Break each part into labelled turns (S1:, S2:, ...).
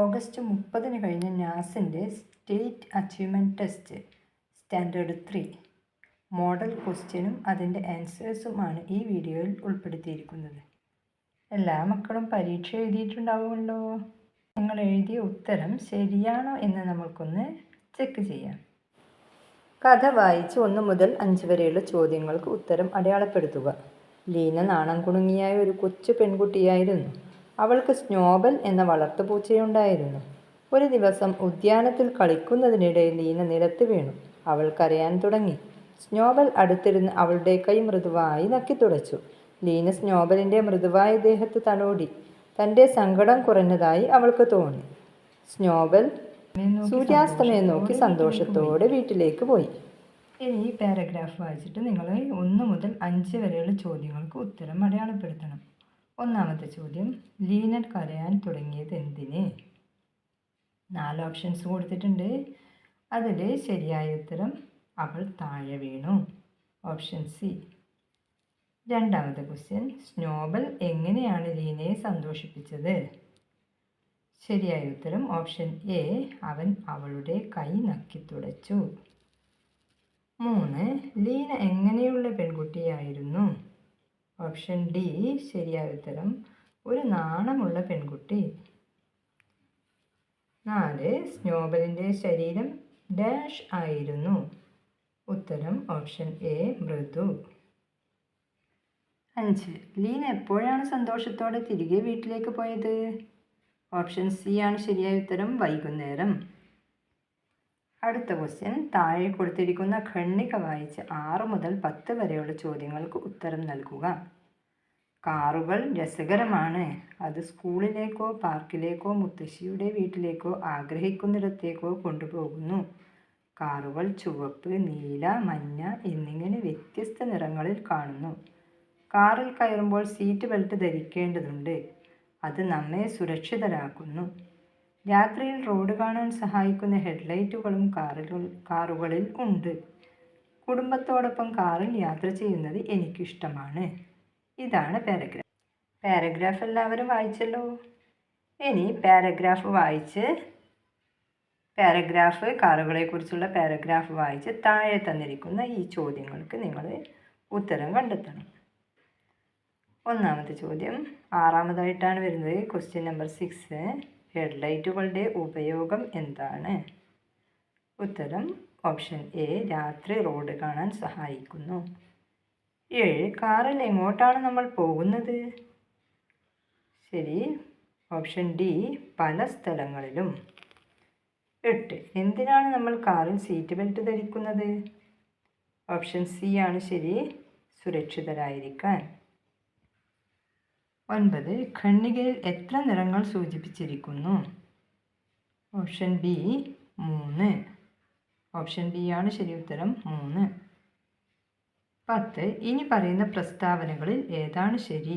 S1: August 30 കഴിഞ്ഞ നാസിൻ്റെ state achievement test standard 3 model ക്വസ്റ്റ്യനും അതിൻ്റെ ആൻസേഴ്സുമാണ് ഈ വീഡിയോയിൽ ഉൾപ്പെടുത്തിയിരിക്കുന്നത്. എല്ലാ മക്കളും പരീക്ഷ എഴുതിയിട്ടുണ്ടാവുമല്ലോ. നിങ്ങൾ എഴുതിയ ഉത്തരം ശരിയാണോ എന്ന് നമുക്കൊന്ന് ചെക്ക് ചെയ്യാം. കഥ വായിച്ച് 1 മുതൽ 5 വരെയുള്ള ചോദ്യങ്ങൾക്ക് ഉത്തരം അടയാളപ്പെടുത്തുക. ലീന നാണം കുണുങ്ങിയായ ഒരു കൊച്ചു പെൺകുട്ടിയായിരുന്നു. അവൾക്ക് സ്നോബൽ എന്ന വളർത്തുപൂച്ചയുണ്ടായിരുന്നു. ഒരു ദിവസം ഉദ്യാനത്തിൽ കളിക്കുന്നതിനിടെ ലീന നിലത്ത് വീണു. അവൾ കരയാൻ തുടങ്ങി. സ്നോബൽ അടുത്തിരുന്ന് അവളുടെ കൈ മൃദുവായി നക്കിത്തുടച്ചു. ലീന സ്നോബലിൻ്റെ മൃദുവായ ദേഹത്ത് തലോടി. തൻ്റെ സങ്കടം കുറഞ്ഞതായി അവൾക്ക് തോന്നി. സ്നോബൽ സൂര്യാസ്തമയം നോക്കി സന്തോഷത്തോടെ വീട്ടിലേക്ക് പോയി. ഇനി ഈ പാരഗ്രാഫ് വായിച്ചിട്ട് നിങ്ങൾ 1 മുതൽ 5 വരെയുള്ള ചോദ്യങ്ങൾക്ക് ഉത്തരം അടയാളപ്പെടുത്തണം. ഒന്നാമത്തെ ചോദ്യം, ലീന കരയാൻ തുടങ്ങിയത് എന്തിന്? 4 ഓപ്ഷൻസ് കൊടുത്തിട്ടുണ്ട്. അതിൽ ശരിയായ ഉത്തരം അവൾ താഴെ വീണു, ഓപ്ഷൻ സി. രണ്ടാമത്തെ ക്വസ്റ്റ്യൻ, സ്നോബൽ എങ്ങനെയാണ് ലീനയെ സന്തോഷിപ്പിച്ചത്? ശരിയായ ഉത്തരം ഓപ്ഷൻ എ, അവൻ അവളുടെ കൈ നക്കിത്തുടച്ചു. 3, ലീന എങ്ങനെയുള്ള പെൺകുട്ടിയായിരുന്നു? ഓപ്ഷൻ ഡി, ശരിയായ ഉത്തരം ഒരു നാണമുള്ള പെൺകുട്ടി. 4, സ്നോബലിൻ്റെ ശരീരം ഡാഷ് ആയിരുന്നു. ഉത്തരം ഓപ്ഷൻ എ, മൃദു. 5, ലീന എപ്പോഴാണ് സന്തോഷത്തോടെ തിരികെ വീട്ടിലേക്ക് പോയത്? ഓപ്ഷൻ സി ആണ് ശരിയായ ഉത്തരം, വൈകുന്നേരം. അടുത്ത ക്വസ്റ്റ്യൻ, താഴെ കൊടുത്തിരിക്കുന്ന ഖണ്ഡിക വായിച്ച് 6 മുതൽ 10 വരെയുള്ള ചോദ്യങ്ങൾക്ക് ഉത്തരം നൽകുക. കാറുകൾ രസകരമാണ്. അത് സ്കൂളിലേക്കോ പാർക്കിലേക്കോ മുത്തശ്ശിയുടെ വീട്ടിലേക്കോ ആഗ്രഹിക്കുന്നിടത്തേക്കോ കൊണ്ടുപോകുന്നു. കാറുകൾ ചുവപ്പ്, നീല, മഞ്ഞ എന്നിങ്ങനെ വ്യത്യസ്ത നിറങ്ങളിൽ കാണുന്നു. കാറിൽ കയറുമ്പോൾ സീറ്റ് ബെൽറ്റ് ധരിക്കേണ്ടതുണ്ട്. അത് നമ്മെ സുരക്ഷിതരാക്കുന്നു. രാത്രിയിൽ റോഡ് കാണാൻ സഹായിക്കുന്ന ഹെഡ്ലൈറ്റുകളും കാറുകളിൽ ഉണ്ട്. കുടുംബത്തോടൊപ്പം കാറിൽ യാത്ര ചെയ്യുന്നത് എനിക്കിഷ്ടമാണ്. ഇതാണ് പാരഗ്രാഫ്. പാരഗ്രാഫ് എല്ലാവരും വായിച്ചല്ലോ. ഇനി കാറുകളെക്കുറിച്ചുള്ള പാരഗ്രാഫ് വായിച്ച് താഴെ തന്നിരിക്കുന്ന ഈ ചോദ്യങ്ങൾക്ക് നിങ്ങൾ ഉത്തരം കണ്ടെത്തണം. ഒന്നാമത്തെ ചോദ്യം 6ാമതായിട്ടാണ് വരുന്നത്. ക്വസ്റ്റ്യൻ നമ്പർ 6, ഹെഡ്ലൈറ്റുകളുടെ ഉപയോഗം എന്താണ്? ഉത്തരം ഓപ്ഷൻ എ, രാത്രി റോഡ് കാണാൻ സഹായിക്കുന്നു. 7, കാറിൽ എങ്ങോട്ടാണ് നമ്മൾ പോകുന്നത്? ശരി, ഓപ്ഷൻ ഡി, പല സ്ഥലങ്ങളിലും. 8, എന്തിനാണ് നമ്മൾ കാറിൽ സീറ്റ് ബെൽറ്റ് ധരിക്കുന്നത്? ഓപ്ഷൻ സി ആണ് ശരി, സുരക്ഷിതരായിരിക്കാൻ. 9, ഖണ്ഡികയിൽ എത്ര നിറങ്ങൾ സൂചിപ്പിച്ചിരിക്കുന്നു? Option B, 3. ഓപ്ഷൻ ബി ആണ് ശരി ഉത്തരം, 3. 10, ഇനി പറയുന്ന പ്രസ്താവനകളിൽ ഏതാണ് ശരി?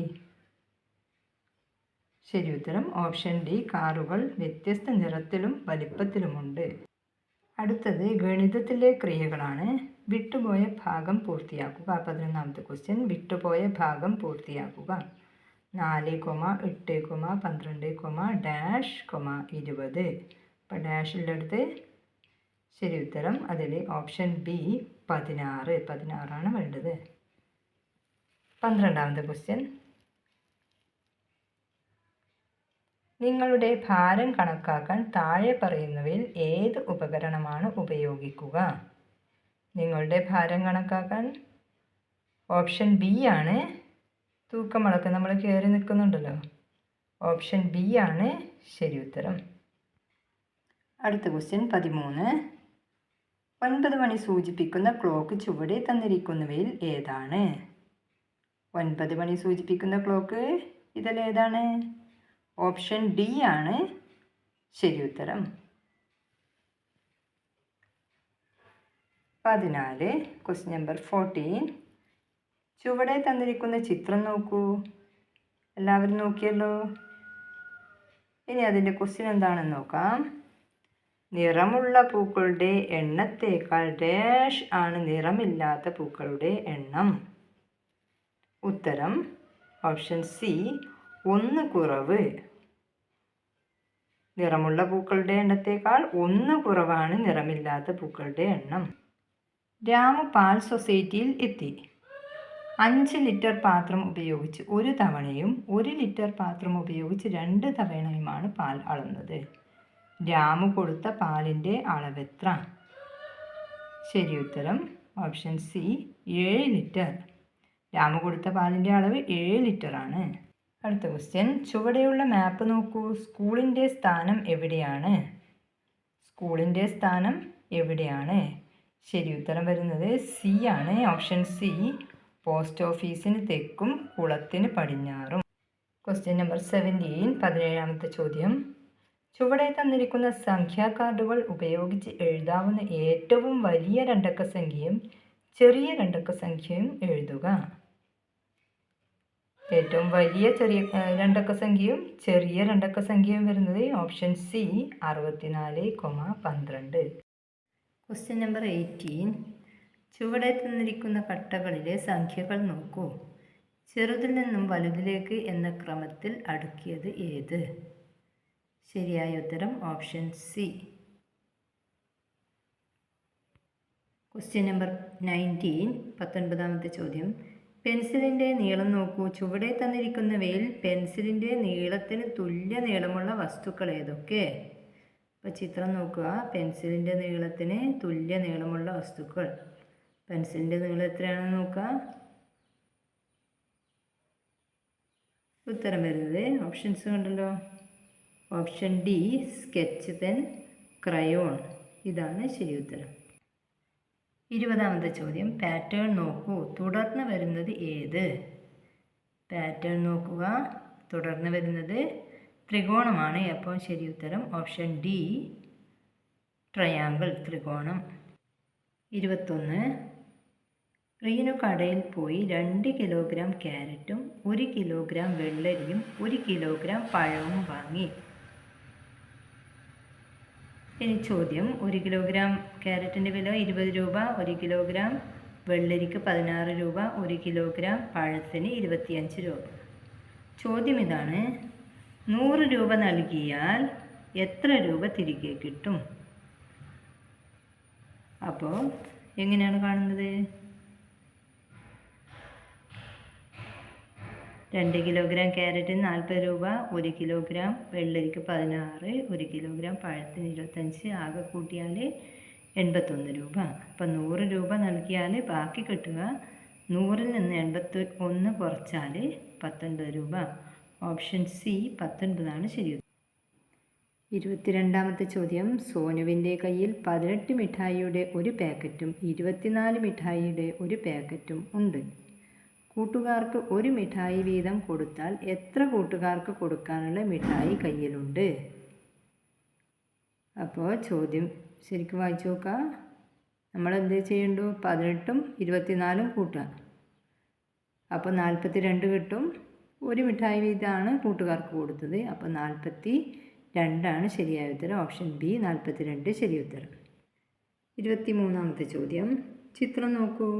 S1: ശരി ഉത്തരം ഓപ്ഷൻ ഡി, കാറുകൾ വ്യത്യസ്ത നിറത്തിലും വലിപ്പത്തിലുമുണ്ട്. അടുത്തത് ഗണിതത്തിലെ ക്രിയകളാണ്. വിട്ടുപോയ ഭാഗം പൂർത്തിയാക്കുക. 11ാമത്തെ ക്വസ്റ്റ്യൻ, വിട്ടുപോയ ഭാഗം പൂർത്തിയാക്കുക. 4, 8, 12, ഡാഷ്, 20. അപ്പോൾ ഡാഷിൻ്റെ അടുത്ത് ശരി ഉത്തരം അതിൽ ഓപ്ഷൻ ബി 16 വേണ്ടത്. 12ാമത്തെ ക്വസ്റ്റ്യൻ, നിങ്ങളുടെ ഭാരം കണക്കാക്കാൻ താഴെ പറയുന്നവയിൽ ഏത് ഉപകരണമാണ് ഉപയോഗിക്കുക? നിങ്ങളുടെ ഭാരം കണക്കാക്കാൻ ഓപ്ഷൻ ബി ആണ് തൂക്കമളക്ക്, നമ്മൾ കയറി നിൽക്കുന്നുണ്ടല്ലോ, ഓപ്ഷൻ ബി ആണ് ശരി ഉത്തരം. അടുത്ത ക്വസ്റ്റ്യൻ 13, 9 മണി സൂചിപ്പിക്കുന്ന ക്ലോക്ക് ചുവടെ തന്നിരിക്കുന്നവയിൽ ഏതാണ്? 9 മണി സൂചിപ്പിക്കുന്ന ക്ലോക്ക് ഇതിലേതാണ്? ഓപ്ഷൻ ഡി ആണ് ശരി ഉത്തരം. 14, ക്വസ്റ്റ്യൻ നമ്പർ 14, ചുവടെ തന്നിരിക്കുന്ന ചിത്രം നോക്കൂ. എല്ലാവരും നോക്കിയല്ലോ. ഇനി അതിൻ്റെ ക്വസ്റ്റ്യൻ എന്താണെന്ന് നോക്കാം. നിറമുള്ള പൂക്കളുടെ എണ്ണത്തേക്കാൾ ഡാഷ് ആണ് നിറമില്ലാത്ത പൂക്കളുടെ എണ്ണം? ഉത്തരം ഓപ്ഷൻ സി, 1 കുറവ്. നിറമുള്ള പൂക്കളുടെ എണ്ണത്തേക്കാൾ 1 കുറവാണ് നിറമില്ലാത്ത പൂക്കളുടെ എണ്ണം. രാമു പാൽ സൊസൈറ്റിയിൽ എത്തി. 5 ലിറ്റർ പാത്രം ഉപയോഗിച്ച് 1 തവണയും 1 ലിറ്റർ പാത്രം ഉപയോഗിച്ച് 2 തവണയുമാണ് പാൽ അളന്നത്. രാമു കൊടുത്ത പാലിൻ്റെ അളവെത്ര? ശരി ഉത്തരം ഓപ്ഷൻ സി 7 ലിറ്റർ. രാമു കൊടുത്ത പാലിൻ്റെ അളവ് 7 ലിറ്ററാണ്. അടുത്ത ക്വസ്റ്റ്യൻ, ചുവടെയുള്ള മാപ്പ് നോക്കൂ. സ്കൂളിൻ്റെ സ്ഥാനം എവിടെയാണ്? സ്കൂളിൻ്റെ സ്ഥാനം എവിടെയാണ്? ശരി ഉത്തരം വരുന്നത് സി ആണ്. ഓപ്ഷൻ സി പോസ്റ്റ് ഓഫീസിന് തെക്കും കുളത്തിന് പടിഞ്ഞാറും. ക്വസ്റ്റ്യൻ നമ്പർ 17, 17ാമത്തെ ചോദ്യം. ചുവടെ തന്നിരിക്കുന്ന സംഖ്യാ കാർഡുകൾ ഉപയോഗിച്ച് എഴുതാവുന്ന ഏറ്റവും വലിയ രണ്ടക്ക സംഖ്യയും ചെറിയ രണ്ടക്ക സംഖ്യയും എഴുതുക. ഏറ്റവും വലിയ രണ്ടക്ക സംഖ്യയും ചെറിയ രണ്ടക്ക സംഖ്യയും വരുന്നത് ഓപ്ഷൻ സി 64,12. ക്വസ്റ്റ്യൻ നമ്പർ 18, ചുവടെ തന്നിരിക്കുന്ന കട്ടകളിലെ സംഖ്യകൾ നോക്കൂ. ചെറുതിൽ നിന്നും വലുതിലേക്ക് എന്ന ക്രമത്തിൽ അടുക്കിയത് ഏത്? ശരിയായ ഉത്തരം ഓപ്ഷൻ സി. ക്വസ്റ്റ്യൻ നമ്പർ 19, 19ാമത്തെ ചോദ്യം. പെൻസിലിൻ്റെ നീളം നോക്കൂ. ചുവടെ തന്നിരിക്കുന്നവയിൽ പെൻസിലിൻ്റെ നീളത്തിന് തുല്യ നീളമുള്ള വസ്തുക്കൾ ഏതൊക്കെ? അപ്പോൾ ചിത്രം നോക്കുക. പെൻസിലിൻ്റെ നീളത്തിന് തുല്യ നീളമുള്ള വസ്തുക്കൾ. പെൻസിലിൻ്റെ നീളം എത്രയാണെന്ന് നോക്കുക. ഉത്തരം വരുന്നത് ഓപ്ഷൻസ് കണ്ടല്ലോ. Option D sketch pen, crayon. ഇതാണ് ശരി ഉത്തരം. 20ാമത്തെ ചോദ്യം. പാറ്റേൺ നോക്കൂ. തുടർന്ന് വരുന്നത് ഏത്? പാറ്റേൺ നോക്കുക. തുടർന്ന് വരുന്നത് ത്രികോണമാണ്. അപ്പോൾ ശരി ഉത്തരം ഓപ്ഷൻ ഡി ട്രയാങ്കിൾ, ത്രികോണം. 21, റീനു കടയിൽ പോയി 2 കിലോഗ്രാം ക്യാരറ്റും 1 കിലോഗ്രാം വെള്ളരിയും 1 കിലോഗ്രാം പഴവും വാങ്ങി. ഇനി ചോദ്യം, 1 കിലോഗ്രാം ക്യാരറ്റിൻ്റെ വില 20 രൂപ, 1 കിലോഗ്രാം വെള്ളരിക്ക് 16 രൂപ, 1 കിലോഗ്രാം പഴത്തിന് 25 രൂപ. ചോദ്യം ഇതാണ്, 100 രൂപ നൽകിയാൽ എത്ര രൂപ തിരികെ കിട്ടും? അപ്പോൾ എങ്ങനെയാണ് കാണുന്നത്? 2 കിലോഗ്രാം ക്യാരറ്റിന് 40 രൂപ, 1 കിലോഗ്രാം വെള്ളരിക്ക് 16, 1 കിലോഗ്രാം പഴത്തിന് 25, ആകെ കൂട്ടിയാൽ 81 രൂപ. അപ്പം 100 രൂപ നൽകിയാൽ ബാക്കി കിട്ടുക 100ൽ നിന്ന് 81 കുറച്ചാൽ 19 രൂപ. ഓപ്ഷൻ സി 19 ശരി. 22ാമത്തെ ചോദ്യം. സോനുവിൻ്റെ കയ്യിൽ 18 മിഠായിയുടെ ഒരു പാക്കറ്റും 24 മിഠായിയുടെ ഒരു പാക്കറ്റും ഉണ്ട്. കൂട്ടുകാർക്ക് ഒരു മിഠായി വീതം കൊടുത്താൽ എത്ര കൂട്ടുകാർക്ക് കൊടുക്കാനുള്ള മിഠായി കയ്യിലുണ്ട്? അപ്പോൾ ചോദ്യം ശരിക്കും വായിച്ചു നോക്കുക. നമ്മൾ എന്ത് ചെയ്യണ്ടു? 18ഉം 24ഉം കൂട്ടുക. അപ്പോൾ 42 കിട്ടും. ഒരു മിഠായി വീതമാണ് കൂട്ടുകാർക്ക് കൊടുത്തത്. അപ്പോൾ 42 ശരിയായ ഉത്തരം. ഓപ്ഷൻ ബി 42 ശരി ഉത്തരം. 23ാമത്തെ ചോദ്യം. ചിത്രം നോക്കൂ.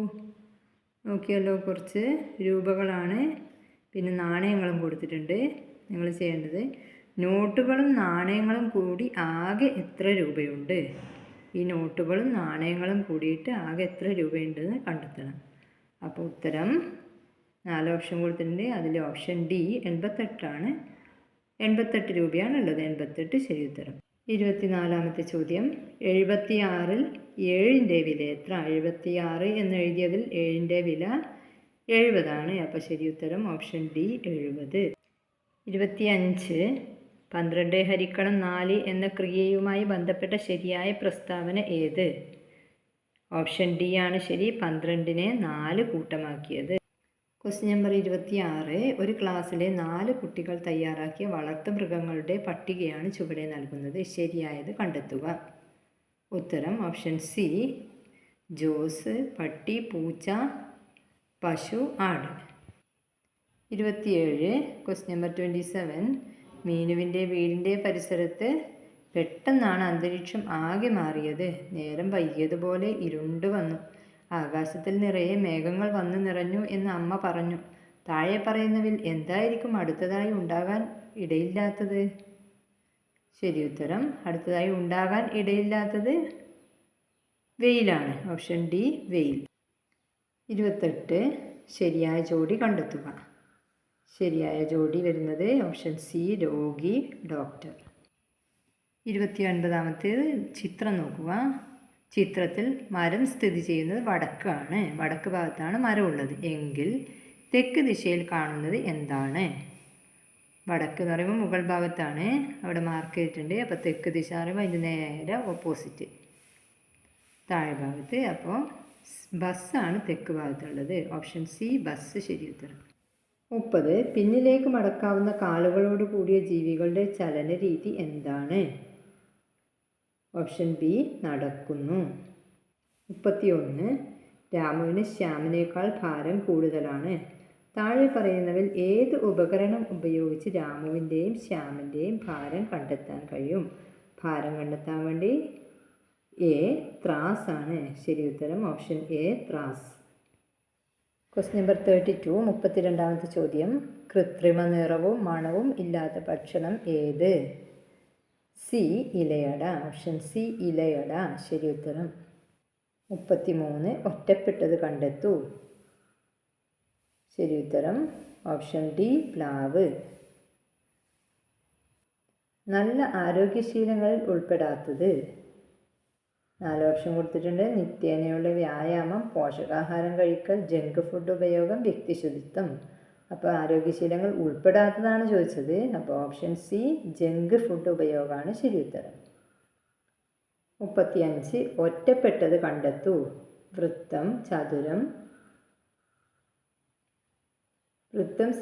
S1: നോക്കിയല്ലോ, കുറച്ച് രൂപകളാണ്, പിന്നെ നാണയങ്ങളും കൊടുത്തിട്ടുണ്ട്. നിങ്ങൾ ചെയ്യേണ്ടത് നോട്ടുകളും നാണയങ്ങളും കൂടി ആകെ എത്ര രൂപയുണ്ട്? ഈ നോട്ടുകളും നാണയങ്ങളും കൂടിയിട്ട് ആകെ എത്ര രൂപയുണ്ടെന്ന് കണ്ടെത്തണം. അപ്പോൾ ഉത്തരം 4 ഓപ്ഷൻ കൊടുത്തിട്ടുണ്ട്. അതിൽ ഓപ്ഷൻ ഡി 88 88 രൂപയാണുള്ളത്. 88 ശരി ഉത്തരം. 24ാമത്തെ ചോദ്യം. 76ൽ 7ൻ്റെ വില എത്ര? 76 എന്ന് എഴുതിയതിൽ 7ൻ്റെ വില 70. അപ്പോൾ ശരി ഉത്തരം ഓപ്ഷൻ ഡി 70. 25 12 ഹരിക്കണം 4 എന്ന ക്രിയയുമായി ബന്ധപ്പെട്ട ശരിയായ പ്രസ്താവന ഏത്? ഓപ്ഷൻ ഡി ആണ് ശരി. 12നെ 4 കൂട്ടമാക്കിയത്. Question number 26. ഒരു ക്ലാസ്സിലെ 4 കുട്ടികൾ തയ്യാറാക്കിയ വളർത്തുമൃഗങ്ങളുടെ പട്ടികയാണ് ചുവടെ നൽകുന്നത്. ശരിയായത് കണ്ടെത്തുക. ഉത്തരം ഓപ്ഷൻ സി ജോസ്, പട്ടി, പൂച്ച, പശു, ആട്. 27. Question number 27. മീനുവിൻ്റെ വീടിൻ്റെ പരിസരത്ത് പെട്ടെന്നാണ് അന്തരീക്ഷം ആകെ മാറിയത്. നേരം വൈകിയതുപോലെ ഇരുണ്ട് വന്നു. ആകാശത്തിൽ നിറയെ മേഘങ്ങൾ വന്നു നിറഞ്ഞു എന്ന് അമ്മ പറഞ്ഞു. താഴെ പറയുന്നതിൽ എന്തായിരിക്കും അടുത്തതായി ഉണ്ടാകാൻ ഇടയില്ലാത്തത്? ശരി ഉത്തരം. അടുത്തതായി ഉണ്ടാകാൻ ഇടയില്ലാത്തത് വെയിലാണ്. ഓപ്ഷൻ ഡി വെയിൽ. 28 ശരിയായ ജോഡി കണ്ടെത്തുക. ശരിയായ ജോഡി വരുന്നത് ഓപ്ഷൻ സി രോഗി ഡോക്ടർ. 29ാമത്തേത് ചിത്രം നോക്കുക. ചിത്രത്തിൽ മരം സ്ഥിതി ചെയ്യുന്നത് വടക്കാണ്. വടക്ക് ഭാഗത്താണ് മരം ഉള്ളത് എങ്കിൽ തെക്ക് ദിശയിൽ കാണുന്നത് എന്താണ്? വടക്ക് എന്ന് പറയുമ്പോൾ മുകൾ ഭാഗത്താണ്, അവിടെ മാർക്ക് ചെയ്തിട്ടുണ്ട്. അപ്പോൾ തെക്ക് ദിശ പറയുമ്പോൾ അതിൻ്റെ നേരെ ഓപ്പോസിറ്റ് താഴെ ഭാഗത്ത്. അപ്പോൾ ബസ്സാണ് തെക്ക് ഭാഗത്തുള്ളത്. ഓപ്ഷൻ സി ബസ് ശരി ഉത്തരം. 30 പിന്നിലേക്ക് മടക്കാവുന്ന കാലുകളോട് കൂടിയ ജീവികളുടെ ചലന രീതി എന്താണ്? ഓപ്ഷൻ ബി നടക്കുന്നു. 31 രാമുവിന് ശ്യാമിനേക്കാൾ ഭാരം കൂടുതലാണ്. താഴെ പറയുന്നവയിൽ ഏത് ഉപകരണം ഉപയോഗിച്ച് രാമുവിൻ്റെയും ശ്യാമിൻ്റെയും ഭാരം കണ്ടെത്താൻ കഴിയും? ഭാരം കണ്ടെത്താൻ വേണ്ടി എ ത്രാസ് ആണ് ശരി ഉത്തരം. ഓപ്ഷൻ എ ത്രാസ്. ക്വസ്റ്റ്യൻ നമ്പർ 32 32ാമത്തെ ചോദ്യം. കൃത്രിമ നിറവും മണവും ഇല്ലാത്ത ഭക്ഷണം ഏത്? സി ഇലയട. ഓപ്ഷൻ സി ഇലയട ശരി ഉത്തരം. 33 ഒറ്റപ്പെട്ടത് കണ്ടെത്തൂ. ശരി ഉത്തരം ഓപ്ഷൻ ഡി പ്ലാവ്. നല്ല ആരോഗ്യശീലങ്ങളിൽ ഉൾപ്പെടാത്തത്. 4 ഓപ്ഷൻ കൊടുത്തിട്ടുണ്ട്. നിത്യേനയുള്ള വ്യായാമം, പോഷകാഹാരം കഴിക്കൽ, ജങ്ക് ഫുഡ് ഉപയോഗം, വ്യക്തിശുചിത്വം. അപ്പോൾ ആരോഗ്യശീലങ്ങൾ ഉൾപ്പെടാത്തതാണ് ചോദിച്ചത്. അപ്പോൾ ഓപ്ഷൻ സി ജങ്ക് ഫുഡ് ഉപയോഗമാണ് ശരി ഉത്തരം. 35 ഒറ്റപ്പെട്ടത് കണ്ടെത്തൂ. വൃത്തം, ചതുരം,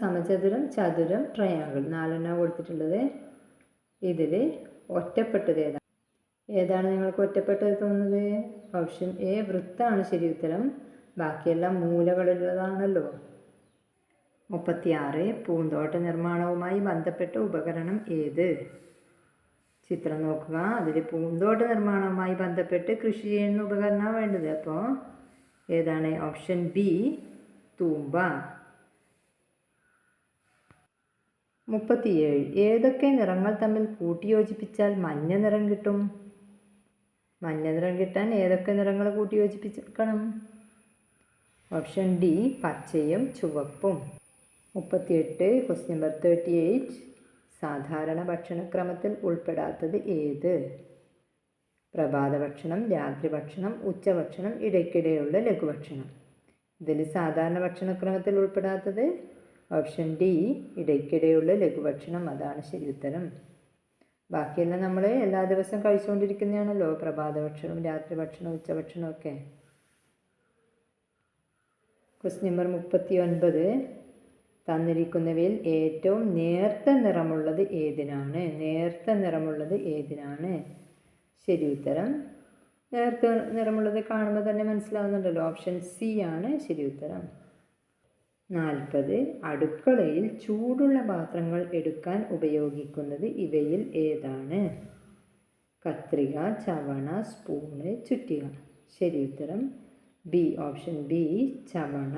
S1: സമചതുരം, ചതുരം, ട്രയാങ്കിൾ 4 കൊടുത്തിട്ടുള്ളത്. ഇതിൽ ഒറ്റപ്പെട്ടത് ഏതാണ് നിങ്ങൾക്ക് ഒറ്റപ്പെട്ടത് തോന്നുന്നത്? ഓപ്ഷൻ എ വൃത്തമാണ് ശരി ഉത്തരം. ബാക്കിയെല്ലാം മൂലകളുള്ളതാണല്ലോ. 36 പൂന്തോട്ട നിർമ്മാണവുമായി ബന്ധപ്പെട്ട ഉപകരണം ഏത്? ചിത്രം നോക്കുക. അതിൽ പൂന്തോട്ട നിർമ്മാണവുമായി ബന്ധപ്പെട്ട് കൃഷി ചെയ്യുന്ന ഉപകരണമാണ് വേണ്ടത്. അപ്പോൾ ഏതാണ്? ഓപ്ഷൻ ബി തൂമ്പ. 37 ഏതൊക്കെ നിറങ്ങൾ തമ്മിൽ കൂട്ടിയോജിപ്പിച്ചാൽ മഞ്ഞ നിറം കിട്ടും? മഞ്ഞ നിറം കിട്ടാൻ ഏതൊക്കെ നിറങ്ങൾ കൂട്ടിയോജിപ്പിക്കണം? ഓപ്ഷൻ ഡി പച്ചയും ചുവപ്പും. 38 ക്വസ്റ്റ്യൻ നമ്പർ 38 സാധാരണ ഭക്ഷണക്രമത്തിൽ ഉൾപ്പെടാത്തത് ഏത്? പ്രഭാത ഭക്ഷണം, രാത്രി ഭക്ഷണം, ഉച്ചഭക്ഷണം, ഇടയ്ക്കിടെയുള്ള ലഘുഭക്ഷണം. ഇതിൽ സാധാരണ ഭക്ഷണക്രമത്തിൽ ഉൾപ്പെടാത്തത് ഓപ്ഷൻ ഡി ഇടയ്ക്കിടെയുള്ള ലഘുഭക്ഷണം. അതാണ് ശരി ഉത്തരം. ബാക്കിയെല്ലാം നമ്മൾ എല്ലാ ദിവസവും കഴിച്ചുകൊണ്ടിരിക്കുന്നതാണല്ലോ, പ്രഭാത ഭക്ഷണം, രാത്രി ഭക്ഷണം, ഉച്ചഭക്ഷണം ഒക്കെ. ക്വസ്റ്റ്യൻ നമ്പർ 39 തന്നിരിക്കുന്നവയിൽ ഏറ്റവും നേർത്ത നിറമുള്ളത് ഏതിനാണ്? നേർത്ത നിറമുള്ളത് ഏതിനാണ്? ശരി ഉത്തരം നേർത്ത നിറമുള്ളത് കാണുമ്പോൾ തന്നെ മനസ്സിലാവുന്നുണ്ടല്ലോ. ഓപ്ഷൻ സി ആണ് ശരി ഉത്തരം. 40 അടുക്കളയിൽ ചൂടുള്ള പാത്രങ്ങൾ എടുക്കാൻ ഉപയോഗിക്കുന്നത് ഇവയിൽ ഏതാണ്? കത്രിക, ചവണ, സ്പൂണ്, ചുറ്റിക. ശരി ഉത്തരം ബി. Option B ചവണ.